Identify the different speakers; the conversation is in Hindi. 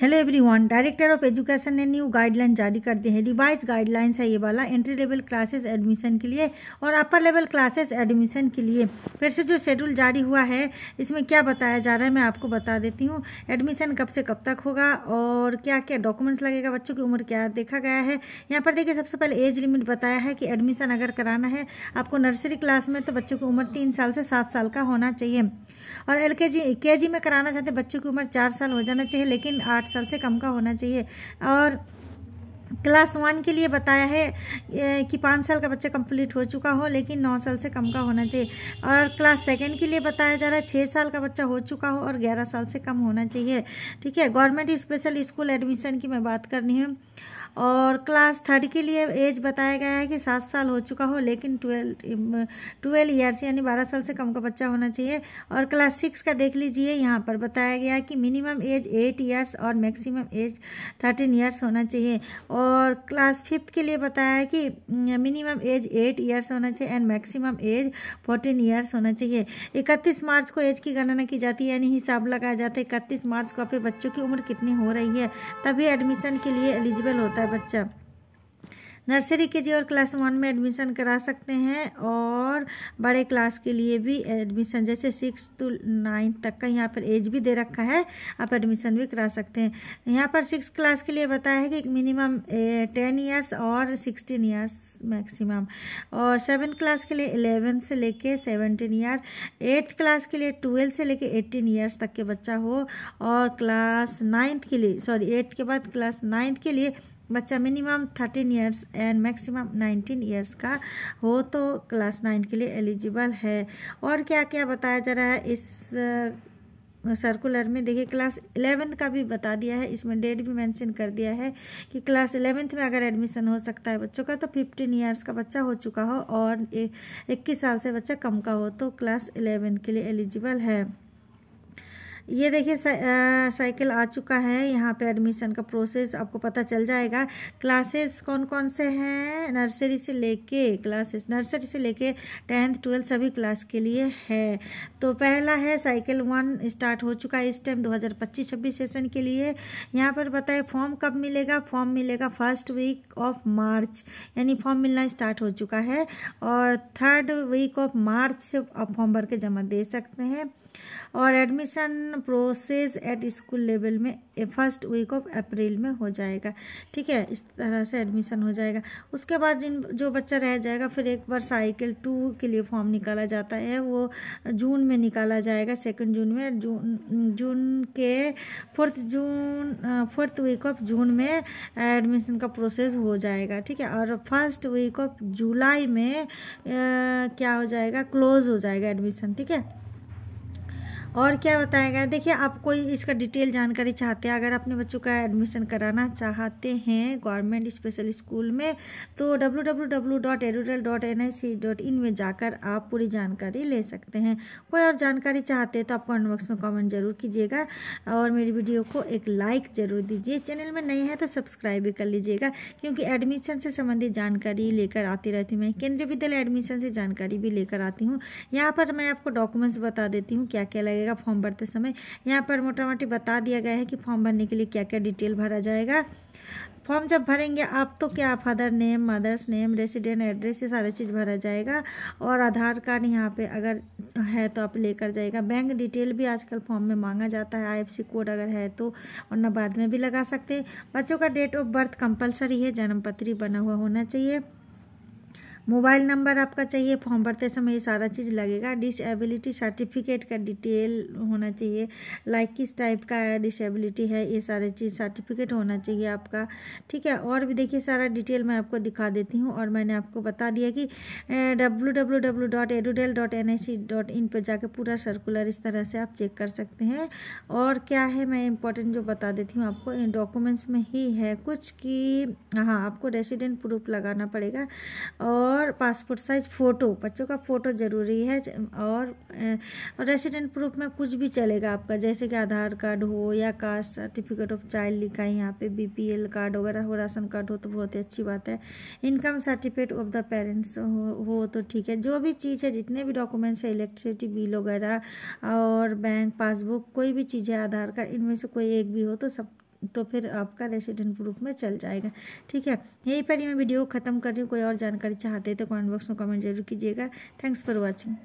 Speaker 1: Hello everyone, director of education ने न्यू गाइडलाइन जारी कर दी है। रिवाइज गाइडलाइंस है ये वाला एंट्री लेवल क्लासेस एडमिशन के लिए और अपर लेवल क्लासेस एडमिशन के लिए। फिर से जो शेड्यूल जारी हुआ है इसमें क्या बताया जा रहा है मैं आपको बता देती हूँ। एडमिशन कब से कब तक होगा और क्या क्या डॉक्यूमेंट्स लगेगा, बच्चों की उम्र क्या देखा गया है। यहाँ पर देखिए सबसे पहले एज लिमिट बताया है कि एडमिशन अगर कराना है आपको नर्सरी क्लास में तो बच्चों की उम्र 3 साल से 7 साल का होना चाहिए और केजी में कराना चाहते बच्चों की उम्र 4 साल हो जाना चाहिए लेकिन 8 साल से कम का होना चाहिए। और क्लास 1 के लिए बताया है कि 5 साल का बच्चा कंप्लीट हो चुका हो लेकिन 9 साल से कम का होना चाहिए। और क्लास 2 के लिए बताया जा रहा है 6 साल का बच्चा हो चुका हो और 11 साल से कम होना चाहिए। ठीक है, गवर्नमेंट स्पेशल स्कूल एडमिशन की मैं बात करनी है। और क्लास 3 के लिए एज बताया गया है कि 7 साल हो चुका हो लेकिन 12 ईयर्स यानी 12 साल से कम का बच्चा होना चाहिए। और क्लास 6 का देख लीजिए, यहाँ पर बताया गया है कि मिनिमम एज 8 ईयर्स और मैक्सिमम एज 13 ईयर्स होना चाहिए। और क्लास 5 के लिए बताया है कि मिनिमम एज 8 ईयर्स होना चाहिए एंड मैक्सिमम एज 14 ईयर्स होना चाहिए। 31 मार्च को एज की गणना की जाती है यानी हिसाब लगाया जाता है 31 मार्च को आपके बच्चों की उम्र कितनी हो रही है, तभी एडमिशन के लिए एलिजिबल होता है बच्चा। नर्सरी केजी और क्लास 1 में एडमिशन करा सकते हैं और बड़े क्लास के लिए भी एडमिशन जैसे 6 to 9 तक का यहाँ पर एज भी दे रखा है, आप एडमिशन भी करा सकते हैं। यहाँ पर 6 क्लास के लिए बताया है कि मिनिमम 10 ईयर्स और 16 ईयर्स मैक्सिमम। और 7 क्लास के लिए 11 से लेके 17 ईयर, 8 क्लास के लिए 12 से लेके 18 ईयर्स तक के बच्चा हो। और क्लास 9 के लिए 8 के बाद क्लास 9 के लिए बच्चा minimum 13 years and maximum 19 years का हो तो क्लास 9 के लिए एलिजिबल है। और क्या क्या बताया जा रहा है इस सर्कुलर में देखिए, क्लास 11 का भी बता दिया है, इसमें डेट भी मेंशन कर दिया है कि क्लास 11th में अगर एडमिशन हो सकता है बच्चों का तो 15 ईयर्स का बच्चा हो चुका हो और 21 साल से बच्चा कम का हो तो क्लास 11 के लिए एलिजिबल है। ये देखिए साइकिल आ चुका है, यहाँ पे एडमिशन का प्रोसेस आपको पता चल जाएगा। क्लासेस कौन कौन से हैं, नर्सरी से लेके 10th 12th सभी क्लास के लिए है। तो पहला है साइकिल 1 स्टार्ट हो चुका है इस टाइम 2025-26 सेशन के लिए। यहाँ पर बताए फॉर्म कब मिलेगा, फॉर्म मिलेगा 1st वीक ऑफ मार्च यानी फॉर्म मिलना स्टार्ट हो चुका है और 3rd वीक ऑफ मार्च से आप फॉर्म भर के जमा दे सकते हैं। और admission process at school level में 1st वीक ऑफ अप्रैल में हो जाएगा। ठीक है, इस तरह से एडमिशन हो जाएगा। उसके बाद जो बच्चा रह जाएगा फिर एक बार साइकिल 2 के लिए फॉर्म निकाला जाता है, वो जून में निकाला जाएगा, 2 जून में। जून के 4th वीक ऑफ जून में एडमिशन का प्रोसेस हो जाएगा। ठीक है, और 1st वीक ऑफ जुलाई में क्या हो जाएगा, क्लोज हो जाएगा एडमिशन। ठीक है, और क्या बताया गया, देखिए आप कोई इसका डिटेल जानकारी चाहते हैं, अगर अपने बच्चों का एडमिशन कराना चाहते हैं गवर्नमेंट स्पेशल स्कूल में तो www.edudel.nic.in में जाकर आप पूरी जानकारी ले सकते हैं। कोई और जानकारी चाहते हैं तो आप कमेंट बॉक्स में कमेंट जरूर कीजिएगा और मेरी वीडियो को एक लाइक जरूर दीजिए। चैनल में नए हैं तो सब्सक्राइब भी कर लीजिएगा क्योंकि एडमिशन से संबंधित जानकारी लेकर आती रहती हूँ। मैं केंद्रीय विद्यालय एडमिशन से जानकारी भी लेकर आती हूँ। यहाँ पर मैं आपको डॉक्यूमेंट्स बता देती हूँ क्या क्या लगेगा फॉर्म भरते समय। यहाँ पर मोटा मोटी बता दिया गया है कि फॉर्म भरने के लिए क्या क्या डिटेल भरा जाएगा। फॉर्म जब भरेंगे आप तो क्या father name, mother's name, resident address, ये सारी चीज़ भरा जाएगा। और आधार कार्ड यहाँ पे अगर है तो आप लेकर जाएगा। बैंक डिटेल भी आजकल फॉर्म में मांगा जाता है, IFSC कोड अगर है तो, वरना बाद में भी लगा सकते हैं। बच्चों का डेट ऑफ बर्थ कंपलसरी है, जन्मपत्री बना हुआ होना चाहिए। मोबाइल नंबर आपका चाहिए, फॉर्म भरते समय ये सारा चीज़ लगेगा। डिसेबिलिटी सर्टिफिकेट का डिटेल होना चाहिए, लाइक किस टाइप का डिसेबिलिटी है, ये सारी चीज़ सर्टिफिकेट होना चाहिए आपका। ठीक है, और भी देखिए सारा डिटेल मैं आपको दिखा देती हूँ। और मैंने आपको बता दिया कि www.edudel.nic.in पर जाकर पूरा सर्कुलर इस तरह से आप चेक कर सकते हैं। और क्या है मैं इंपॉर्टेंट जो बता देती हूँ आपको, इन डॉक्यूमेंट्स में ही है कुछ कि हाँ आपको रेसिडेंट प्रूफ लगाना पड़ेगा और पासपोर्ट साइज फ़ोटो, बच्चों का फ़ोटो ज़रूरी है। और रेसिडेंट प्रूफ में कुछ भी चलेगा आपका, जैसे कि आधार कार्ड हो या कास्ट सर्टिफिकेट ऑफ चाइल्ड लिखा है यहाँ पे, BPL कार्ड वगैरह हो, राशन कार्ड हो तो बहुत ही अच्छी बात है। Income certificate of the parents हो तो ठीक है। जो भी चीज़ है, जितने भी डॉक्यूमेंट्स है, इलेक्ट्रिसिटी बिल वगैरह और बैंक पासबुक, कोई भी चीज़ है, आधार कार्ड, इनमें से कोई एक भी हो तो सब तो फिर आपका रेसिडेंट प्रूफ में चल जाएगा। ठीक है, यहीं पर ही मैं वीडियो ख़त्म कर रही हूँ। कोई और जानकारी चाहते हैं तो कमेंट बॉक्स में कमेंट जरूर कीजिएगा। Thanks for watching.